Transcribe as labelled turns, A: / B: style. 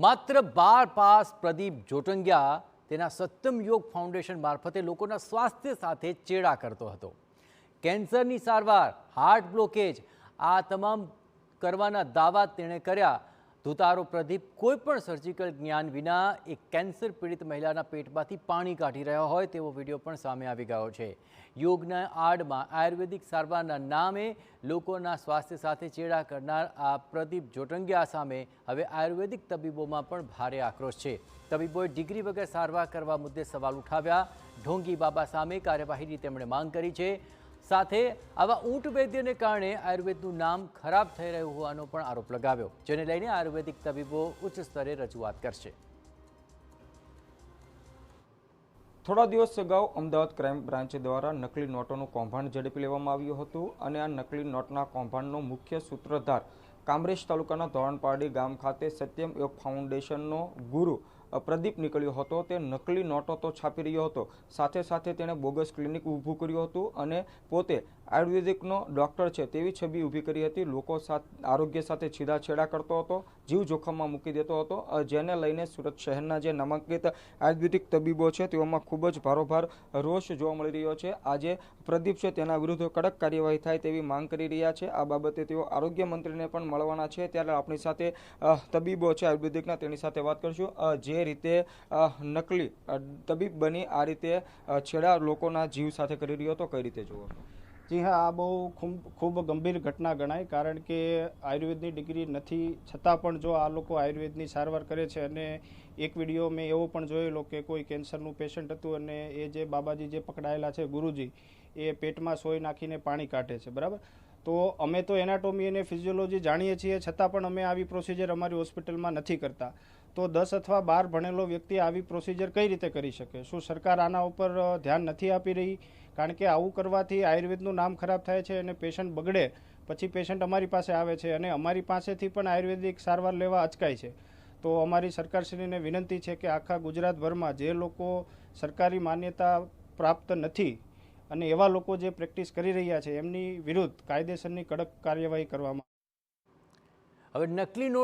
A: માત્ર 12 પાસ પ્રદીપ જોટંગિયા તેના સત્યમ યોગ ફાઉન્ડેશન મારફતે લોકોના સ્વાસ્થ્ય સાથે ચેડા કરતો હતો. કેન્સરની સારવાર, હાર્ટ બ્લોકેજ આ તમામ કરવાના દાવા તેણે કર્યા. ધુતારો પ્રદીપ કોઈપણ સર્જિકલ જ્ઞાન વિના એક કેન્સર પીડિત મહિલાના પેટમાંથી પાણી કાઢી રહ્યા હોય તેવો વિડીયો પણ સામે આવી ગયો છે. યોગના આડમાં આયુર્વેદિક સારવારના નામે લોકોના સ્વાસ્થ્ય સાથે ચેડા કરનાર આ પ્રદીપ જોટંગિયા સામે હવે આયુર્વેદિક તબીબોમાં પણ ભારે આક્રોશ છે. તબીબોએ ડિગ્રી વગર સારવાર કરવા મુદ્દે સવાલ ઉઠાવ્યા. ઢોંગી બાબા સામે કાર્યવાહીની તેમણે માંગ કરી છે. સાથે આવા ઊંટ વૈદ્યને કારણે આયુર્વેદનું નામ ખરાબ થઈ રહ્યું હોવાનો પણ આરોપ લગાવ્યો, જેને લઈને આયુર્વેદિક તબીબો ઉચ્ચ સ્તરે રજૂઆત કરશે.
B: થોડા દિવસ અગાઉ અમદાવાદ ક્રાઇમ બ્રાન્ચ દ્વારા નકલી નોટોનું કૌભાંડ ઝડપી લેવામાં આવ્યું હતું અને આ નકલી નોટના કૌભાંડનો મુખ્ય સૂત્રધાર કામરેજ તાલુકાના ધોરણપારડી ગામ ખાતે સત્યમ યોગ ફાઉન્ડેશનનો ગુરુ પ્રદીપ નીકળ્યો હતો. તે નકલી નોટો તો છાપી રહ્યો હતો, સાથે સાથે તેણે બોગસ ક્લિનિક ઊભું કર્યું હતું અને પોતે આયુર્વેદિકનો ડૉક્ટર છે તેવી છબી ઊભી કરી હતી. લોકો આરોગ્ય સાથે છેડા કરતો હતો, જીવ જોખમમાં મૂકી દેતો હતો, જેને લઈને સુરત શહેરના જે નામાંકિત આયુર્વેદિક તબીબો છે તેઓમાં ખૂબ જ ભારોભાર રોષ જોવા મળી રહ્યો છે. આજે પ્રદીપ છે તેના વિરુદ્ધ કડક કાર્યવાહી થાય તેવી માંગ કરી રહ્યા છે. આ બાબતે તેઓ આરોગ્ય મંત્રીને પણ મળવાના છે. ત્યારે આપણી સાથે તબીબો છે આયુર્વેદિકના, તેની સાથે વાત કરશું. જે રીતે નકલી તબીબ બની આ રીતે છેડા લોકોના જીવ સાથે કરી રહ્યો હતો, કઈ રીતે જુઓ?
C: જી હા, આ બહુ ખૂબ ગંભીર ઘટના ગણાય, કારણ કે આયુર્વેદની ડિગ્રી નથી છતાં પણ જો આ લોકો આયુર્વેદની સારવાર કરે છે. અને એક વિડીયો મેં એવો પણ જોયેલો કે કોઈ કેન્સરનું પેશન્ટ હતું અને એ જે બાબાજી જે પકડાયેલા છે ગુરુજી, એ પેટમાં સોય નાખીને પાણી કાઢે છે, બરાબર. તો અમે તો એનાટોમી અને ફિઝિયોલોજી જાણીએ છીએ, છતાં પણ અમે આવી પ્રોસિજર અમારી હોસ્પિટલમાં નથી કરતા. તો 10 અથવા 12 ભણેલો વ્યક્તિ આવી પ્રોસિજર કઈ રીતે કરી શકે? શું સરકાર આના ઉપર ધ્યાન નથી આપી રહી? કારણ કે આવું કરવાથી આયુર્વેદનું નામ ખરાબ થાય છે અને પેશન્ટ બગડે, પછી પેશન્ટ અમારી પાસે આવે છે અને અમારી પાસેથી પણ આયુર્વેદિક સારવાર લેવા અચકાય છે. તો અમારી સરકારશ્રીને વિનંતી છે કે આખા ગુજરાતભરમાં જે લોકો સરકારી માન્યતા પ્રાપ્ત નથી અને એવા લોકો જે પ્રેક્ટિસ કરી રહ્યા છે એમની વિરુદ્ધ કાયદેસરની કડક કાર્યવાહી કરવામાં.
A: હવે નકલી